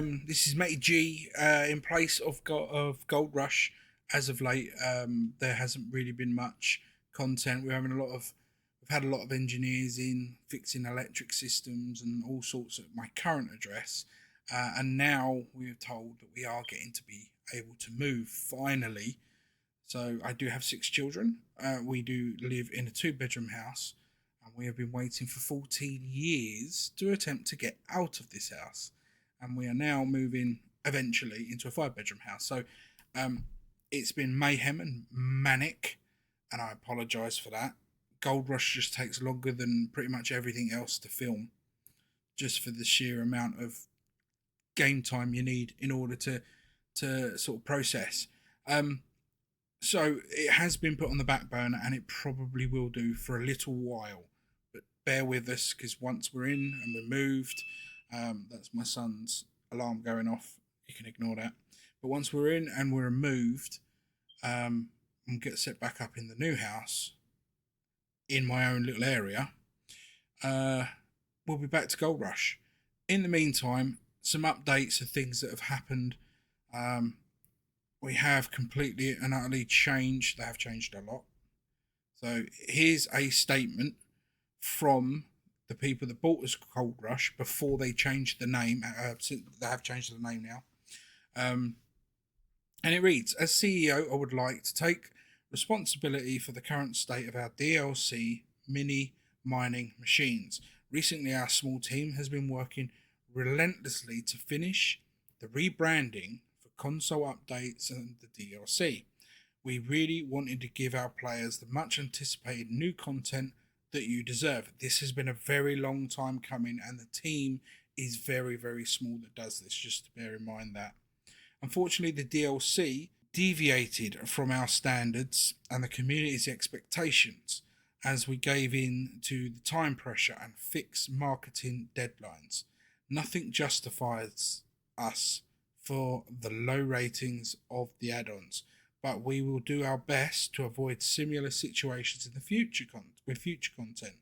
This is MattyG in place of Gold Rush. As of late, there hasn't really been much content. We've had a lot of engineers in fixing electric systems and all sorts at my current address, and now we're told that we are getting to be able to move finally. So I do have 6 children. We do live in a two-bedroom house, and we have been waiting for 14 years to attempt to get out of this house. And we are now moving eventually into a five-bedroom house. So it's been mayhem and manic, and I apologise for that. Gold Rush just takes longer than pretty much everything else to film, just for the sheer amount of game time you need in order to sort of process. So it has been put on the back burner, and it probably will do for a little while. But bear with us, because once we're in and we're moved, that's my son's alarm going off. You can ignore that. But once we're in and we're moved, and get set back up in the new house, in my own little area, we'll be back to Gold Rush. In the meantime, some updates of things that have happened. We have completely and utterly changed. They have changed a lot. So here's a statement from the people that bought us Gold Rush before they changed the name. They have changed the name now. And it reads, as CEO, I would like to take responsibility for the current state of our DLC mini mining machines. Recently, our small team has been working relentlessly to finish the rebranding for console updates and the DLC. We really wanted to give our players the much anticipated new content that you deserve. This has been a very long time coming, and the team is very, very small that does this, just to bear in mind that. Unfortunately, the DLC deviated from our standards and the community's expectations as we gave in to the time pressure and fixed marketing deadlines. Nothing justifies us for the low ratings of the add-ons, but we will do our best to avoid similar situations in the future with future content.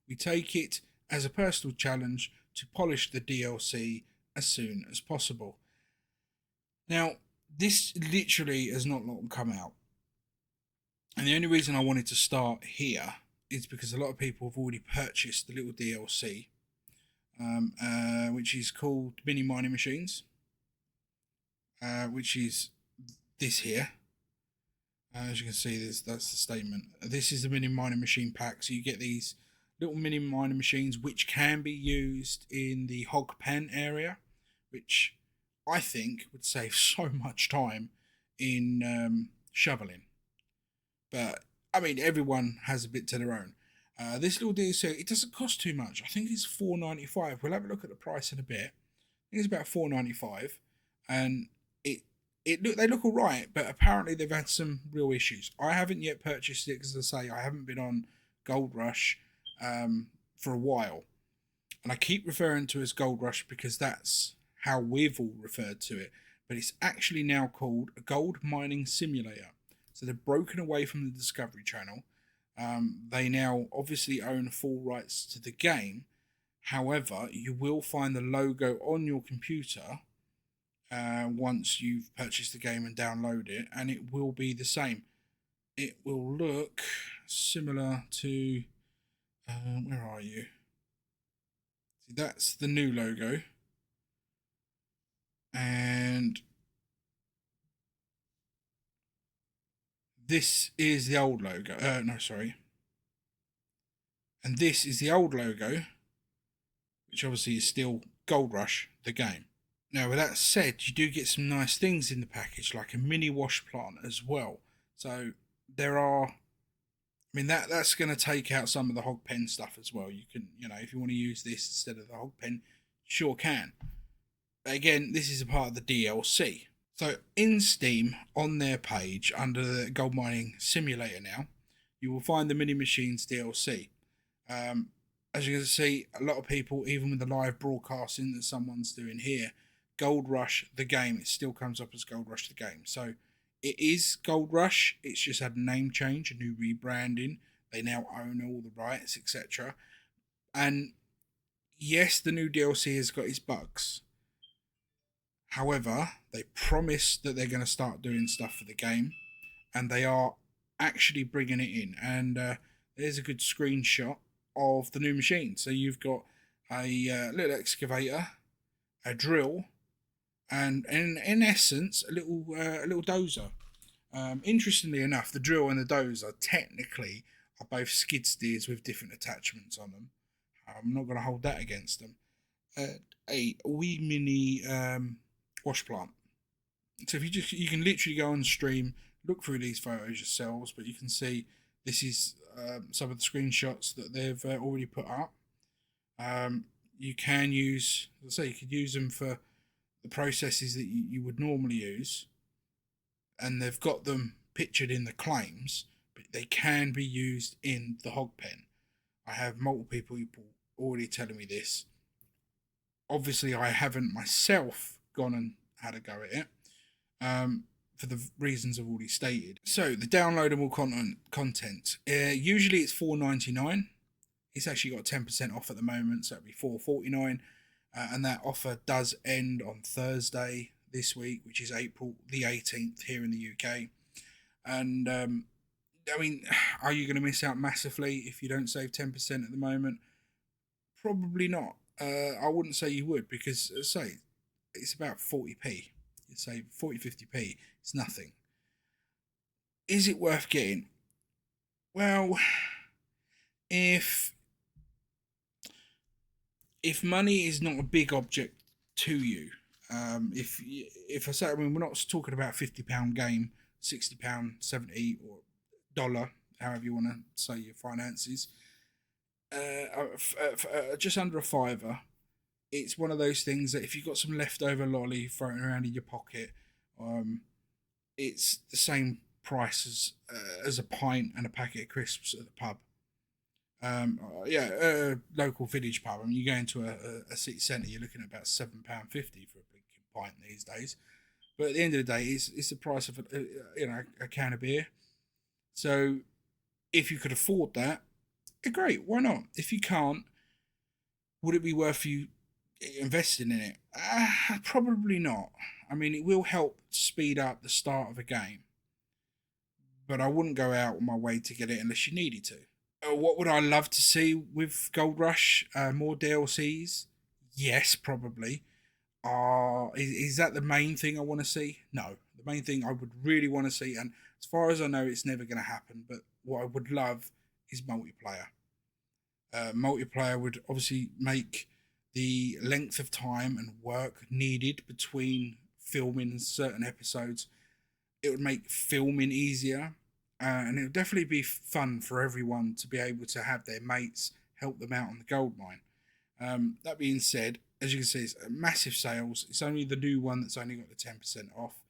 We take it as a personal challenge to polish the DLC as soon as possible. Now, this literally has not long come out. And the only reason I wanted to start here is because a lot of people have already purchased the little DLC, which is called Mini Mining Machines, which is this here. As you can see, that's the statement. This is the Mini Mining Machine pack. So you get these little mini mining machines which can be used in the hog pen area, which I think would save so much time in shoveling. But I mean, everyone has a bit to their own. This little DLC, it doesn't cost too much. I think it's $4.95. We'll have a look at the price in a bit. I think it's about $4.95, and they look all right, but apparently they've had some real issues. I haven't yet purchased it because, as I say, I haven't been on Gold Rush for a while, and I keep referring to it as Gold Rush because that's how we've all referred to it. But it's actually now called a gold mining simulator. So they've broken away from the Discovery Channel. They now obviously own full rights to the game. However, you will find the logo on your computer once you've purchased the game and download it, and it will be the same. It will look similar to where are you? See, that's the new logo, and this is the old logo. No, sorry. And this is the old logo, which obviously is still Gold Rush, the game. Now, with that said, you do get some nice things in the package, like a mini wash plant as well. So there are, I mean, that's going to take out some of the hog pen stuff as well. You can, if you want to use this instead of the hog pen, sure can. But again, this is a part of the DLC. So in Steam, on their page, under the Gold Mining Simulator now, you will find the Mini Machines DLC. As you can see, a lot of people, even with the live broadcasting that someone's doing here, Gold Rush, the game, it still comes up as Gold Rush, the game. So it is Gold Rush. It's just had a name change, a new rebranding. They now own all the rights, etc. And yes, the new DLC has got its bugs. However, they promise that they're going to start doing stuff for the game, and they are actually bringing it in. And there's a good screenshot of the new machine. So you've got a little excavator, a drill, and in essence a little dozer. Interestingly enough, the drill and the dozer technically are both skid steers with different attachments on them. I'm not going to hold that against them. A wee mini wash plant. So if you can literally go on stream, look through these photos yourselves, but you can see this is some of the screenshots that they've already put up. You can use, as I say, you could use them for the processes that you would normally use, and they've got them pictured in the claims, but they can be used in the hog pen. I have multiple people already telling me this. Obviously, I haven't myself gone and had a go at it for the reasons I've already stated. So the downloadable content, usually it's $4.99. It's actually got 10% off at the moment, so it'll be $4.49, and that offer does end on Thursday this week, which is April the 18th here in the UK. And I mean, are you going to miss out massively if you don't save 10% at the moment? Probably not. I wouldn't say you would, because as I say, it's about 40p. You save 40-50p. It's nothing. Is it worth getting? Well, if money is not a big object to you, if I say, I mean, we're not talking about £50 game, £60, £70 or dollar, however you want to say your finances. Just under a fiver. It's one of those things that if you've got some leftover lolly floating around in your pocket, it's the same price as a pint and a packet of crisps at the pub. Local village pub. I mean, you go into a city centre, you're looking at about £7.50 for a big pint these days. But at the end of the day, it's the price of a can of beer. So if you could afford that, great, why not? If you can't, would it be worth you investing in it? Probably not. I mean, it will help speed up the start of a game, but I wouldn't go out on my way to get it unless you needed to. What would I love to see with Gold Rush? More DLCs? Yes, probably. Is that the main thing I want to see? No. The main thing I would really want to see, and as far as I know, it's never going to happen, but what I would love is multiplayer. Multiplayer would obviously make the length of time and work needed between filming certain episodes. It would make filming easier, and it would definitely be fun for everyone to be able to have their mates help them out on the gold mine. That being said, as you can see, it's massive sales. It's only the new one that's only got the 10% off.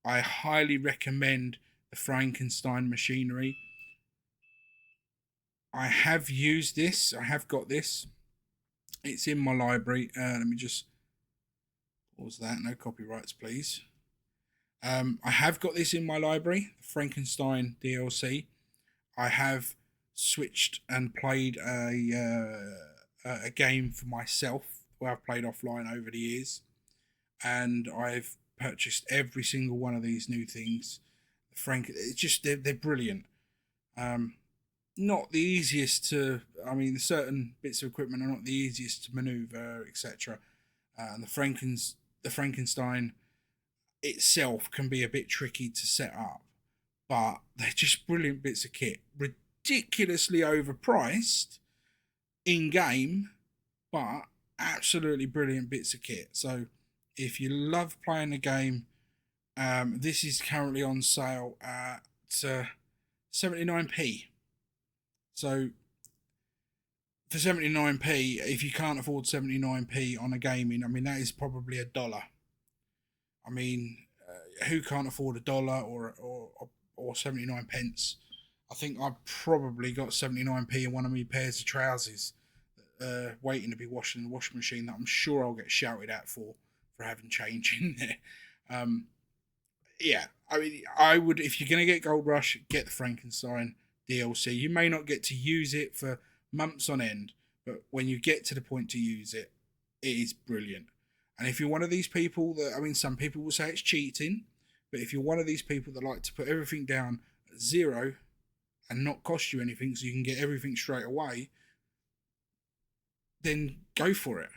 I highly recommend the Frankenstein machinery. I have used this. I have got this. It's in my library. Let me just pause that. No copyrights, please. I have got this in my library, the Frankenstein DLC. I have switched and played a game for myself where I've played offline over the years, and I've purchased every single one of these new things. It's just they're brilliant. Not the easiest to, I mean, certain bits of equipment are not the easiest to maneuver, etc. And the Frankenstein itself can be a bit tricky to set up, but they're just brilliant bits of kit. Ridiculously overpriced in game, but absolutely brilliant bits of kit. So if you love playing the game, this is currently on sale at 79p. So for 79p, if you can't afford 79p on a gaming, I mean, that is probably $1. I mean, who can't afford $1 or 79 pence? I think I've probably got 79p in one of my pairs of trousers waiting to be washed in the washing machine that I'm sure I'll get shouted at for having change in there. Yeah, I mean, I would, if you're going to get Gold Rush, get the Frankenstein DLC. You may not get to use it for months on end, but when you get to the point to use it, it is brilliant. And if you're one of these people that, I mean, some people will say it's cheating, but if you're one of these people that like to put everything down at 0 and not cost you anything so you can get everything straight away, then go for it.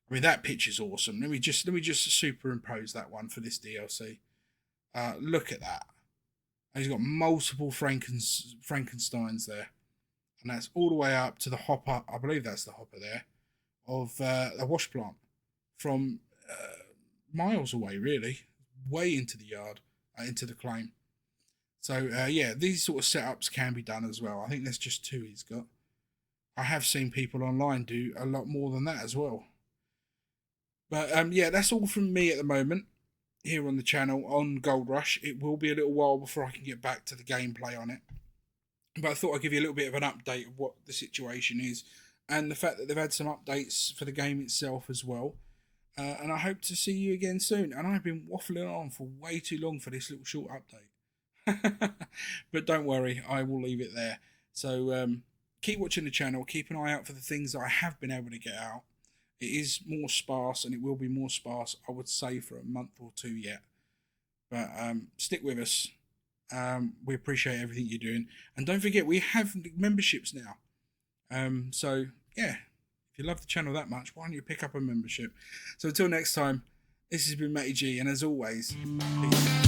I mean, that picture's awesome. Let me just superimpose that one for this DLC. Look at that. And he's got multiple Frankensteins there. And that's all the way up to the hopper. I believe that's the hopper there of a wash plant from miles away, really, way into the yard, into the claim. So yeah, these sort of setups can be done as well. I think there's just 2 he's got. I have seen people online do a lot more than that as well. But yeah, that's all from me at the moment here on the channel on Gold Rush. It will be a little while before I can get back to the gameplay on it. But I thought I'd give you a little bit of an update of what the situation is and the fact that they've had some updates for the game itself as well. And I hope to see you again soon. And I've been waffling on for way too long for this little short update. But don't worry, I will leave it there. So keep watching the channel. Keep an eye out for the things that I have been able to get out. It is more sparse, and it will be more sparse, I would say, for a month or 2 yet. But stick with us. We appreciate everything you're doing. And don't forget, we have memberships now. So, yeah, if you love the channel that much, why don't you pick up a membership? So until next time, this has been MattyG, and as always, peace.